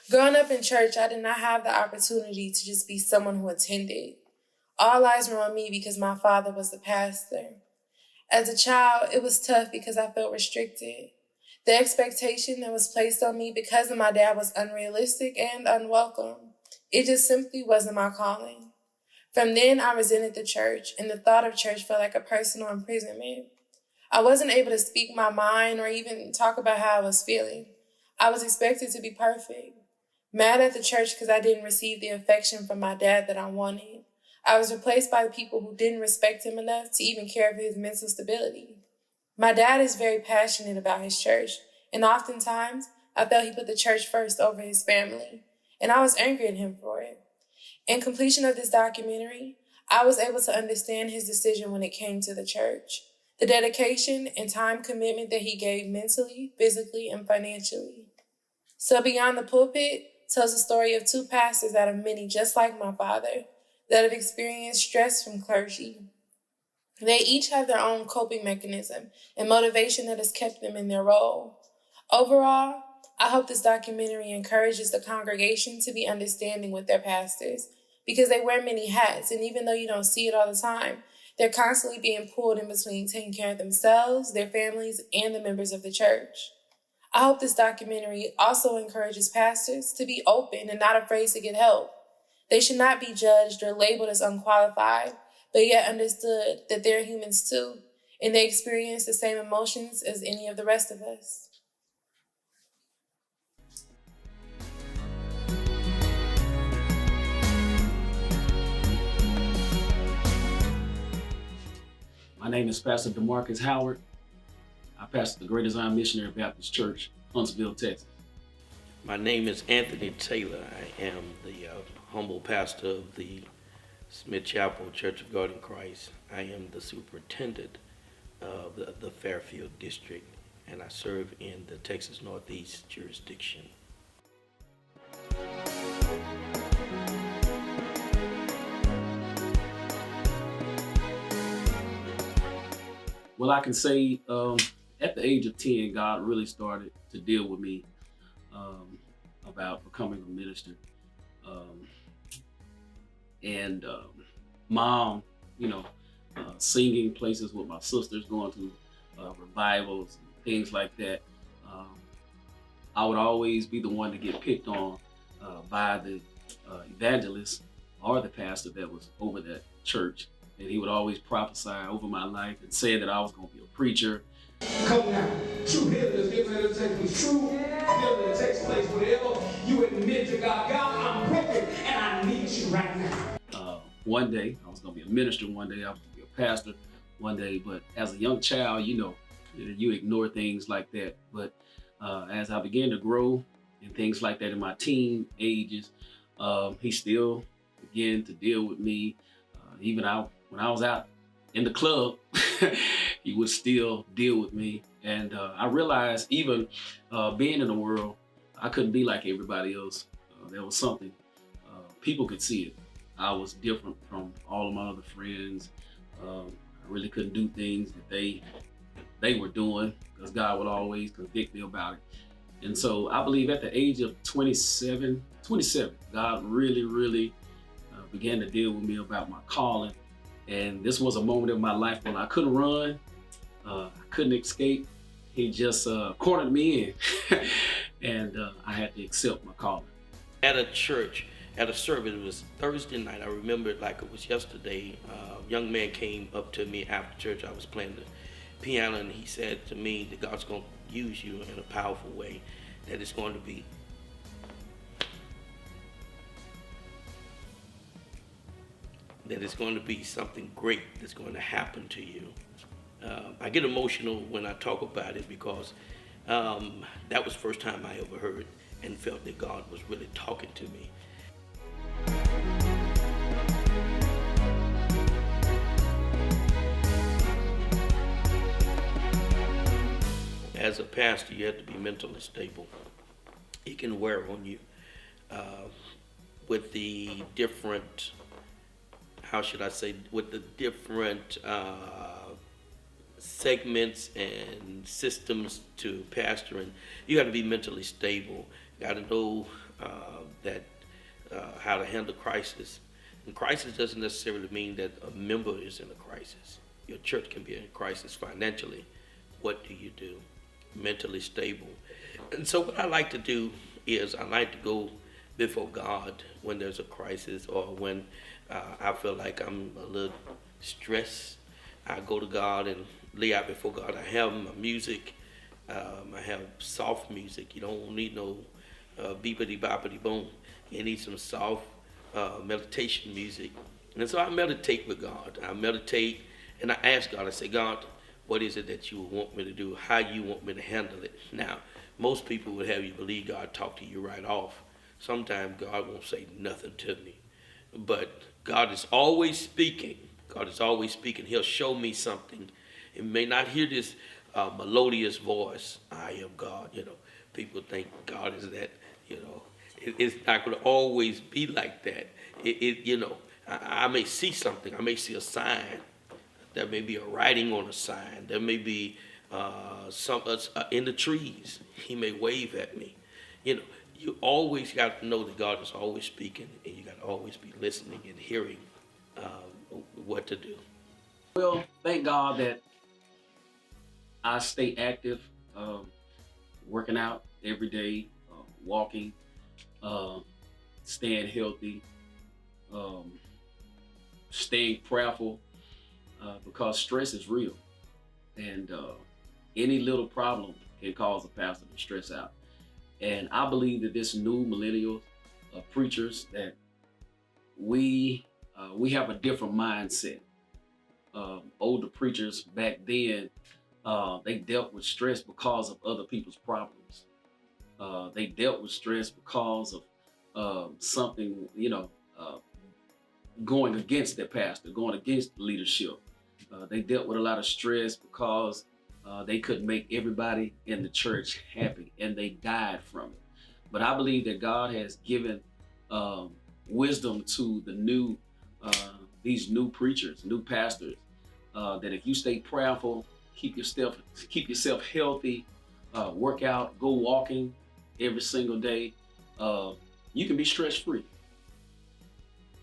Growing up in church, I did not have the opportunity to just be someone who attended. All eyes were on me because my father was the pastor. As a child, it was tough because I felt restricted. The expectation that was placed on me because of my dad was unrealistic and unwelcome. It just simply wasn't my calling. From then, I resented the church, and the thought of church felt like a personal imprisonment. I wasn't able to speak my mind or even talk about how I was feeling. I was expected to be perfect. Mad at the church because I didn't receive the affection from my dad that I wanted. I was replaced by the people who didn't respect him enough to even care for his mental stability. My dad is very passionate about his church, and oftentimes I felt he put the church first over his family, and I was angry at him for it. In completion of this documentary, I was able to understand his decision when it came to the church, the dedication and time commitment that he gave mentally, physically, and financially. So Beyond the Pulpit tells the story of two pastors out of many just like my father that have experienced stress from clergy. They each have their own coping mechanism and motivation that has kept them in their role. Overall, I hope this documentary encourages the congregation to be understanding with their pastors because they wear many hats, and even though you don't see it all the time, they're constantly being pulled in between taking care of themselves, their families, and the members of the church. I hope this documentary also encourages pastors to be open and not afraid to get help. They should not be judged or labeled as unqualified, but yet understood that they're humans too, and they experience the same emotions as any of the rest of us. My name is Pastor DeMarcus Howard. I pastor the Greater Zion Missionary Baptist Church, Huntsville, Texas. My name is Anthony Taylor. I am the humble pastor of the Smith Chapel Church of God in Christ. I am the superintendent of the Fairfield District, and I serve in the Texas Northeast jurisdiction. Well, I can say at the age of 10, God really started to deal with me about becoming a minister. Mom, singing places with my sisters, going to revivals and things like that. I would always be the one to get picked on by the evangelist or the pastor that was over that church. And he would always prophesy over my life and say that I was going to be a preacher. Come now. True healing is getting ready to take place. True healing takes place whenever you admit to God, God, I'm broken and I need you right now. One day, I was going to be a minister. One day, I was going to be a pastor. One day, but as a young child, you ignore things like that. But as I began to grow and things like that in my teen ages, he still began to deal with me. When I was out in the club, he would still deal with me. And I realized even being in the world, I couldn't be like everybody else. There was something, people could see it. I was different from all of my other friends. I really couldn't do things that they were doing because God would always convict me about it. And so I believe at the age of 27, God really began to deal with me about my calling. And this was a moment in my life when I couldn't run, I couldn't escape. He just cornered me in, and I had to accept my calling. At a church, at a service, it was Thursday night. I remember it like it was yesterday. A young man came up to me after church. I was playing the piano, and he said to me that God's going to use you in a powerful way, that it's going to be something great that's going to happen to you. I get emotional when I talk about it because that was the first time I ever heard and felt that God was really talking to me. as a pastor, you have to be mentally stable. It can wear on you with the different, how should I say, with the different segments and systems to pastoring. You got to be mentally stable. You got to know that how to handle crisis. And crisis doesn't necessarily mean that a member is in a crisis. Your church can be in a crisis financially. What do you do? Mentally stable. And so what I like to do is I like to go before God when there's a crisis or when I feel like I'm a little stressed. I go to God and lay out before God. I have my music. I have soft music. You don't need no beepity boppity boom. You need some soft meditation music. And so I meditate with God. I meditate and I ask God, I say, God, what is it that you want me to do? How you want me to handle it? Now, most people would have you believe God talk to you right off. Sometimes God won't say nothing to me. But God is always speaking. God is always speaking. He'll show me something. It may not hear this melodious voice. I am God. People think God is that. It's not going to always be like that. I may see something. I may see a sign. There may be a writing on a sign. There may be some in the trees. He may wave at me. You always got to know that God is always speaking, and you got to always be listening and hearing what to do. Well, thank God that I stay active, working out every day, walking, staying healthy, staying prayerful, because stress is real. And any little problem can cause a pastor to stress out. And I believe that this new millennial preachers, that we have a different mindset. Older preachers back then, they dealt with stress because of other people's problems. They dealt with stress because of something, going against their pastor, going against leadership. They dealt with a lot of stress because they couldn't make everybody in the church happy, and they died from it. But I believe that God has given wisdom to these new preachers, new pastors, that if you stay prayerful, keep yourself healthy, work out, go walking every single day, you can be stress-free.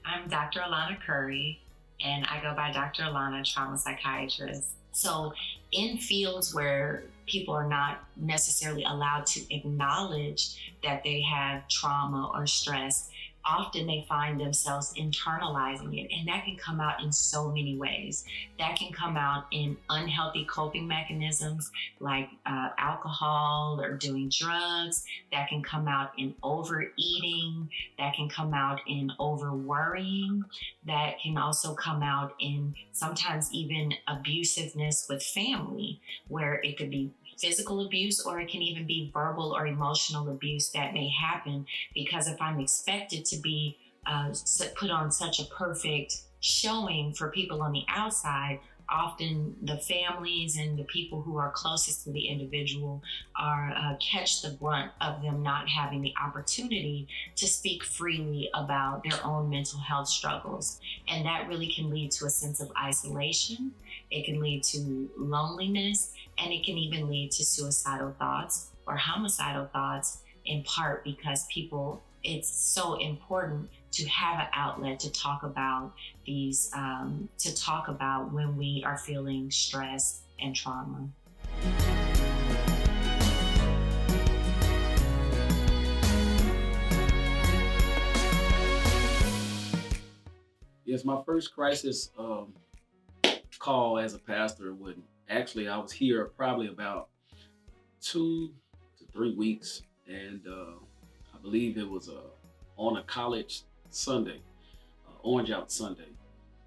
I'm Dr. Alana Curry, and I go by Dr. Alana, trauma psychiatrist. So in fields where people are not necessarily allowed to acknowledge that they have trauma or stress, often they find themselves internalizing it. And that can come out in so many ways. That can come out in unhealthy coping mechanisms like alcohol or doing drugs. That can come out in overeating. That can come out in over worrying. That can also come out in sometimes even abusiveness with family, where it could be physical abuse, or it can even be verbal or emotional abuse that may happen because if I'm expected to be put on such a perfect showing for people on the outside, often the families and the people who are closest to the individual are catch the brunt of them not having the opportunity to speak freely about their own mental health struggles. And that really can lead to a sense of isolation. It can lead to loneliness, and it can even lead to suicidal thoughts or homicidal thoughts, in part because it's so important to have an outlet to talk about these, to talk about when we are feeling stress and trauma. Yes, my first crisis call as a pastor when actually I was here probably about 2 to 3 weeks, and I believe it was on a college Sunday, Orange Out Sunday.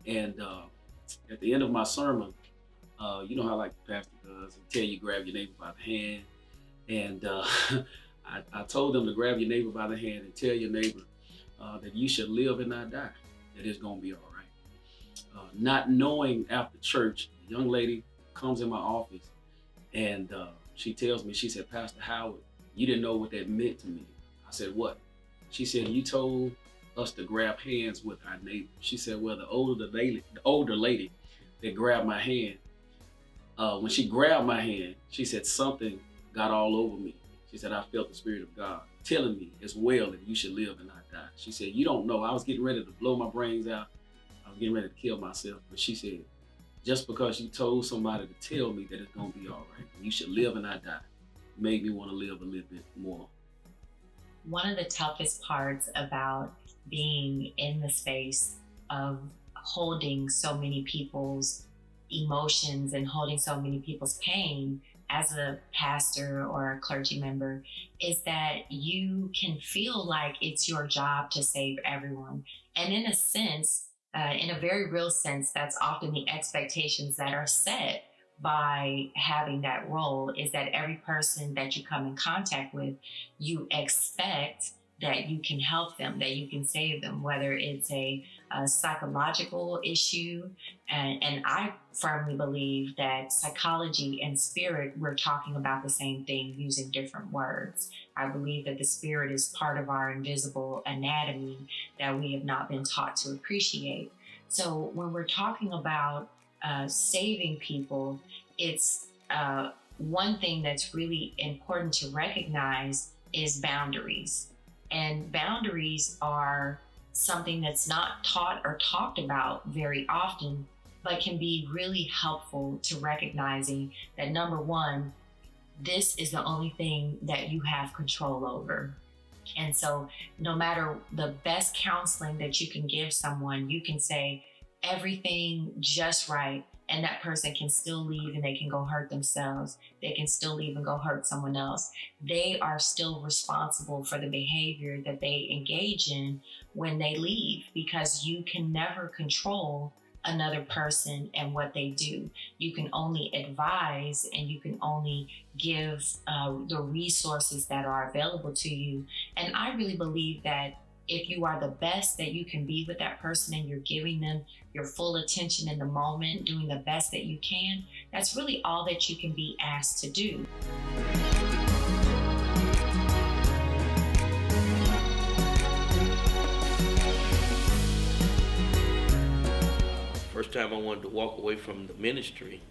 And at the end of my sermon, you know how like the pastor does, he tell you grab your neighbor by the hand. And I told them to grab your neighbor by the hand and tell your neighbor that you should live and not die, that it's gonna be all right. Not knowing after church, a young lady comes in my office and she tells me, she said, Pastor Howard, you didn't know what that meant to me. I said, what? She said, you told us to grab hands with our neighbor. She said, well, the older lady that grabbed my hand, when she grabbed my hand, she said, something got all over me. She said, I felt the Spirit of God telling me as well that you should live and not die. She said, you don't know. I was getting ready to blow my brains out. I was getting ready to kill myself. But she said, just because you told somebody to tell me that it's going to be all right, you should live and not die, made me want to live a little bit more. One of the toughest parts about being in the space of holding so many people's emotions and holding so many people's pain as a pastor or a clergy member is that you can feel like it's your job to save everyone. And in a sense, in a very real sense, that's often the expectations that are set by having that role, is that every person that you come in contact with, you expect that you can help them, that you can save them, whether it's a psychological issue. And I firmly believe that psychology and spirit, we're talking about the same thing using different words. I believe that the spirit is part of our invisible anatomy that we have not been taught to appreciate. So when we're talking about saving people, it's one thing that's really important to recognize is boundaries. And boundaries are something that's not taught or talked about very often, but can be really helpful to recognizing that, number one, this is the only thing that you have control over. And so no matter the best counseling that you can give someone, you can say everything just right, and that person can still leave and they can go hurt themselves. They can still leave and go hurt someone else. They are still responsible for the behavior that they engage in when they leave, because you can never control another person and what they do. You can only advise and you can only give the resources that are available to you. And I really believe that if you are the best that you can be with that person and you're giving them your full attention in the moment, doing the best that you can, that's really all that you can be asked to do. First time I wanted to walk away from the ministry,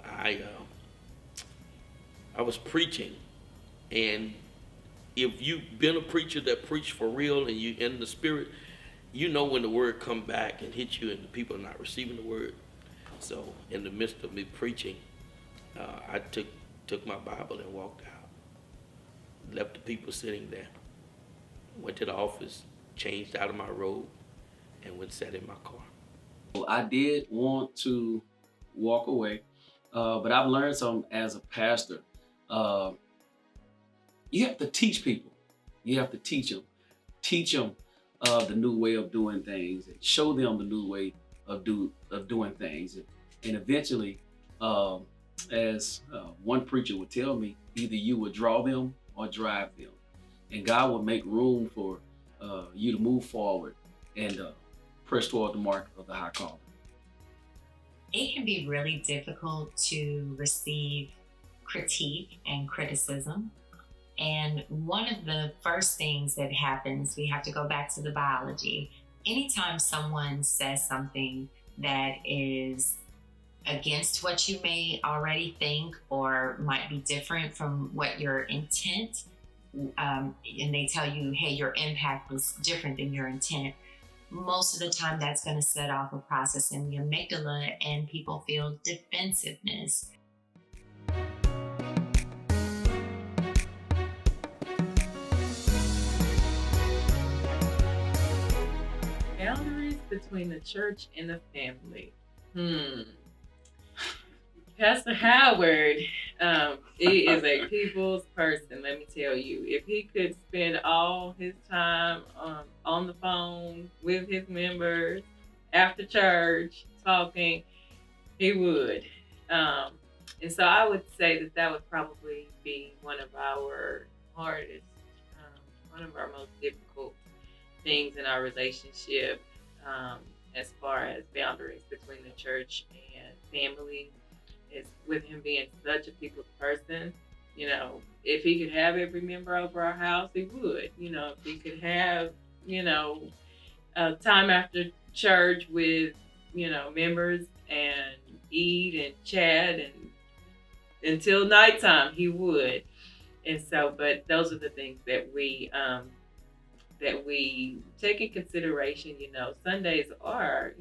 I was preaching, and if you've been a preacher that preached for real and you in the spirit, you know when the word come back and hit you and the people are not receiving the word. So in the midst of me preaching, I took my Bible and walked out, left the people sitting there, went to the office, changed out of my robe, and went sat in my car. I did want to walk away, but I've learned something as a pastor. You have to teach people. You have to teach them. Teach them the new way of doing things, and show them the new way of doing things. And eventually, as one preacher would tell me, either you would draw them or drive them. And God will make room for you to move forward and press toward the mark of the high calling. It can be really difficult to receive critique and criticism. And one of the first things that happens, we have to go back to the biology. Anytime someone says something that is against what you may already think or might be different from what your intent, and they tell you, hey, your impact was different than your intent, most of the time that's going to set off a process in the amygdala and people feel defensiveness. Boundaries between the church and the family. Pastor Howard, he is a people's person, let me tell you. If he could spend all his time on the phone with his members after church talking, he would. And so I would say that would probably be one of our hardest, one of our most difficult things in our relationship, as far as boundaries between the church and family, It's with him being such a people's person. You know, if he could have every member over our house, he would. You know, if he could have, you know, time after church with, you know, members and eat and chat and until nighttime, he would. And so, but those are the things that we take in consideration. You know, Sundays are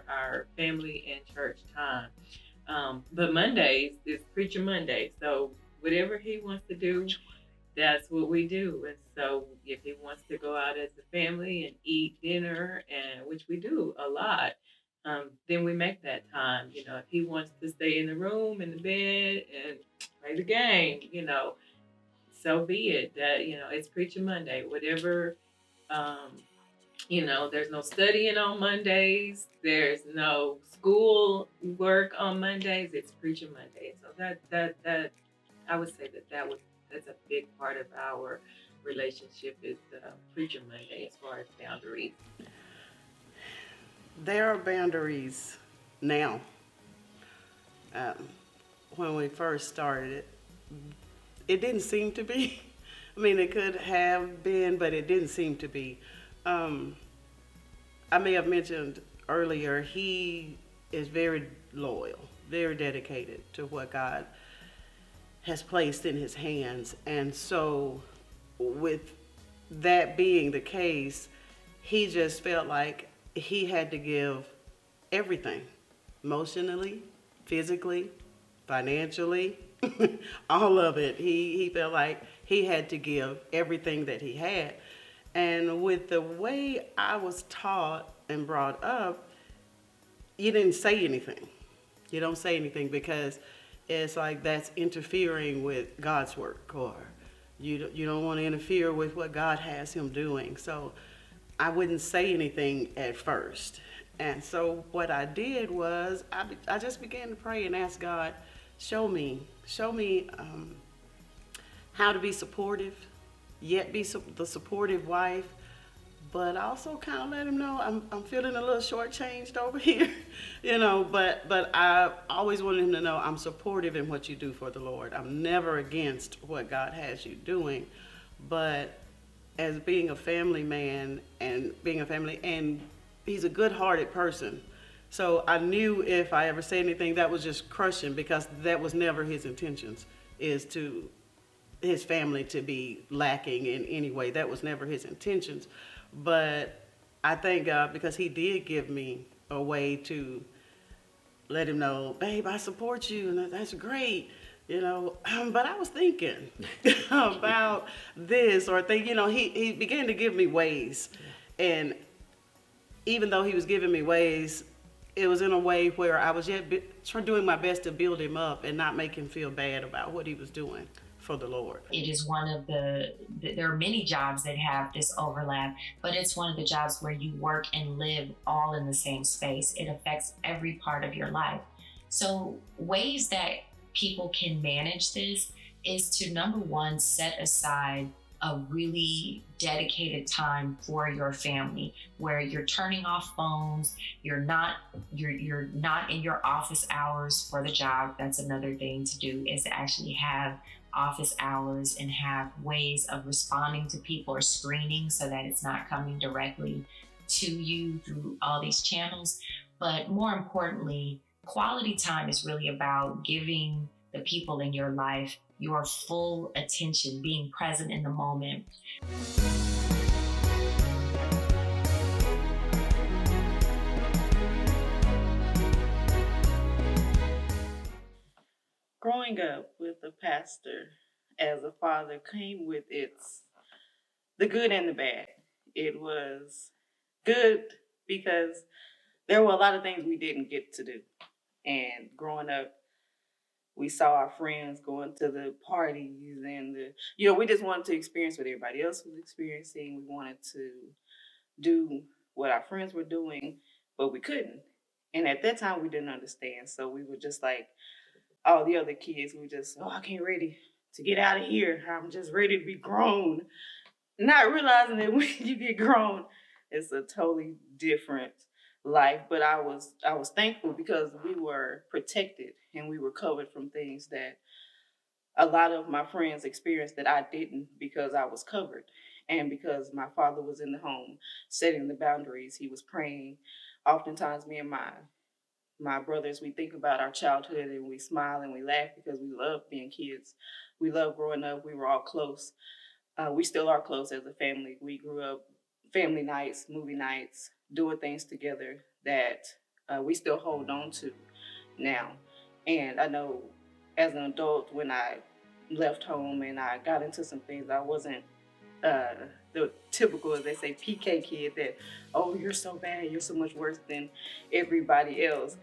our family and church time. But Mondays is Preacher Monday. So whatever he wants to do, that's what we do. And so if he wants to go out as a family and eat dinner, and which we do a lot, then we make that time. You know, if he wants to stay in the room, in the bed, and play the game, you know, so be it. That, you know, it's Preacher Monday. Whatever, you know, there's no studying on Mondays. There's no school work on Mondays. It's Preacher Monday. So that I would say that's a big part of our relationship is Preacher Monday as far as boundaries. There are boundaries now. When we first started it, it didn't seem to be. I mean, it could have been, but it didn't seem to be. I may have mentioned earlier, he is very loyal, very dedicated to what God has placed in his hands. And so with that being the case, he just felt like he had to give everything, emotionally, physically, financially, all of it. He felt like he had to give everything that he had. And with the way I was taught and brought up, you didn't say anything. You don't say anything because it's like that's interfering with God's work, or you don't want to interfere with what God has him doing. So I wouldn't say anything at first. And so what I did was I just began to pray and ask God, show me how to be supportive, yet be the supportive wife, but also kind of let him know I'm feeling a little shortchanged over here, you know. But I always wanted him to know I'm supportive in what you do for the Lord. I'm never against what God has you doing, but as being a family man and he's a good-hearted person. So I knew if I ever say anything, that was just crushing, because that was never his intentions, is to his family to be lacking in any way. That was never his intentions. But I thank God, because he did give me a way to let him know, babe, I support you, and that's great, you know. But I was thinking about this, or you know, he began to give me ways. And even though he was giving me ways, it was in a way where I was yet doing my best to build him up and not make him feel bad about what he was doing for the Lord. It is one of there are many jobs that have this overlap, but it's one of the jobs where you work and live all in the same space. It affects every part of your life. So ways that people can manage this is to, number one, set aside a really dedicated time for your family, where you're turning off phones, you're not in your office hours for the job. That's another thing to do, is to actually have office hours and have ways of responding to people or screening, so that it's not coming directly to you through all these channels. But more importantly, quality time is really about giving the people in your life your full attention, being present in the moment. Growing up with a pastor as a father came with the good and the bad. It was good because there were a lot of things we didn't get to do. And growing up, we saw our friends going to the parties and we just wanted to experience what everybody else was experiencing. We wanted to do what our friends were doing, but we couldn't. And at that time, we didn't understand. So we were just like all the other kids. We just, I can't ready to get out of here. I'm just ready to be grown. Not realizing that when you get grown, it's a totally different life, but I was thankful because we were protected and we were covered from things that a lot of my friends experienced that I didn't, because I was covered and because my father was in the home setting the boundaries. He was praying. Oftentimes me and my brothers, we think about our childhood and we smile and we laugh because we love being kids. We love growing up. We were all close. We still are close as a family. We grew up family nights, movie nights, doing things together that we still hold on to now. And I know as an adult, when I left home and I got into some things, I wasn't the typical, as they say, PK kid that, oh, you're so bad, you're so much worse than everybody else.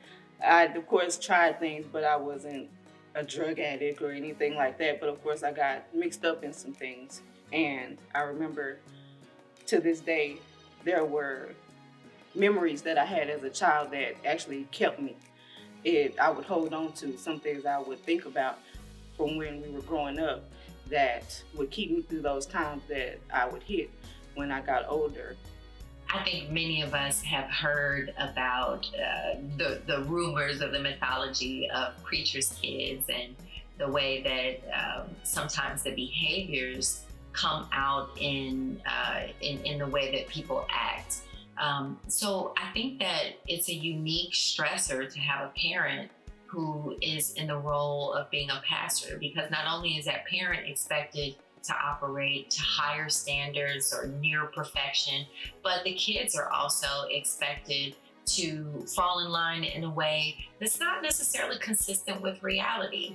I, of course, tried things, but I wasn't a drug addict or anything like that. But of course, I got mixed up in some things. And I remember to this day, there were memories that I had as a child that actually kept me. I would hold on to some things I would think about from when we were growing up that would keep me through those times that I would hit when I got older. I think many of us have heard about the rumors of the mythology of preachers' kids and the way that sometimes the behaviors come out in the way that people act. So I think that it's a unique stressor to have a parent who is in the role of being a pastor, because not only is that parent expected to operate to higher standards or near perfection, but the kids are also expected to fall in line in a way that's not necessarily consistent with reality.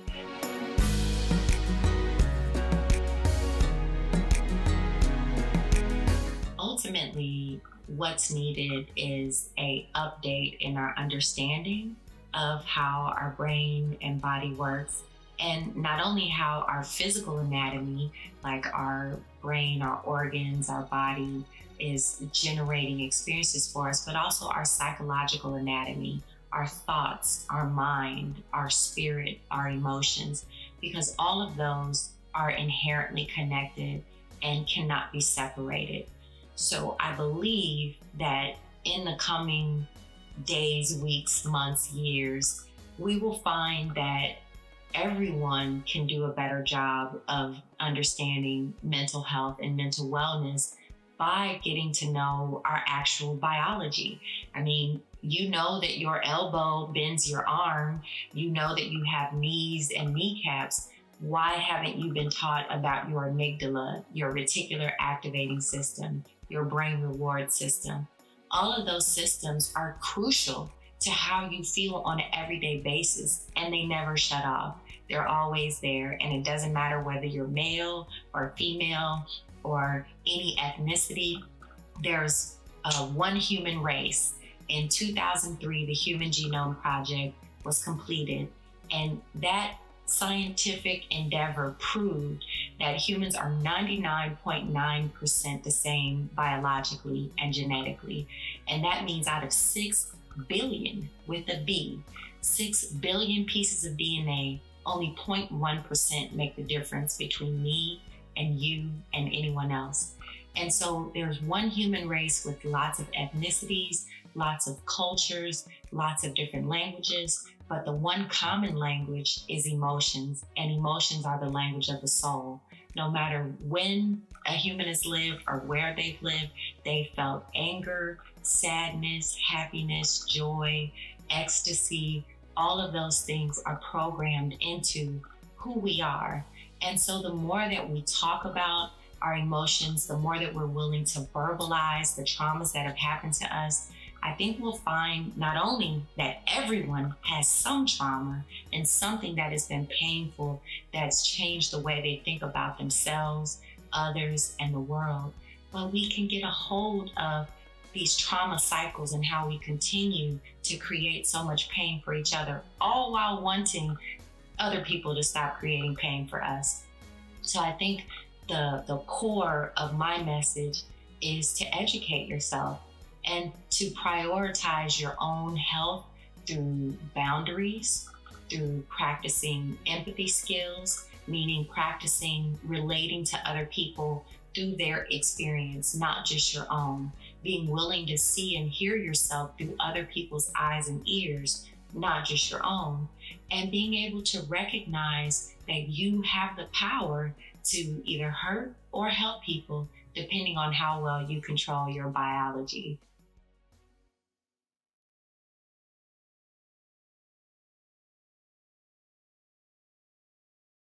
Ultimately, what's needed is an update in our understanding of how our brain and body works, and not only how our physical anatomy, like our brain, our organs, our body, is generating experiences for us, but also our psychological anatomy, our thoughts, our mind, our spirit, our emotions, because all of those are inherently connected and cannot be separated. So I believe that in the coming days, weeks, months, years, we will find that everyone can do a better job of understanding mental health and mental wellness by getting to know our actual biology. I mean, you know that your elbow bends your arm, you know that you have knees and kneecaps. Why haven't you been taught about your amygdala, your reticular activating system, your brain reward system? All of those systems are crucial to how you feel on an everyday basis, and they never shut off. They're always there, and it doesn't matter whether you're male or female or any ethnicity. There's one human race. In 2003, the Human Genome Project was completed, and that scientific endeavor proved that humans are 99.9% the same biologically and genetically. And that means out of 6 billion, with a B, 6 billion pieces of DNA, only 0.1% make the difference between me and you and anyone else. And so there's one human race with lots of ethnicities, lots of cultures, lots of different languages, but the one common language is emotions, and emotions are the language of the soul. No matter when a human has lived or where they've lived, they felt anger, sadness, happiness, joy, ecstasy. All of those things are programmed into who we are. And so the more that we talk about our emotions, the more that we're willing to verbalize the traumas that have happened to us, I think we'll find not only that everyone has some trauma and something that has been painful that's changed the way they think about themselves, others, and the world, but we can get a hold of these trauma cycles and how we continue to create so much pain for each other, all while wanting other people to stop creating pain for us. So I think the core of my message is to educate yourself and to prioritize your own health through boundaries, through practicing empathy skills, meaning practicing relating to other people through their experience, not just your own. being willing to see and hear yourself through other people's eyes and ears, not just your own, and being able to recognize that you have the power to either hurt or help people depending on how well you control your biology.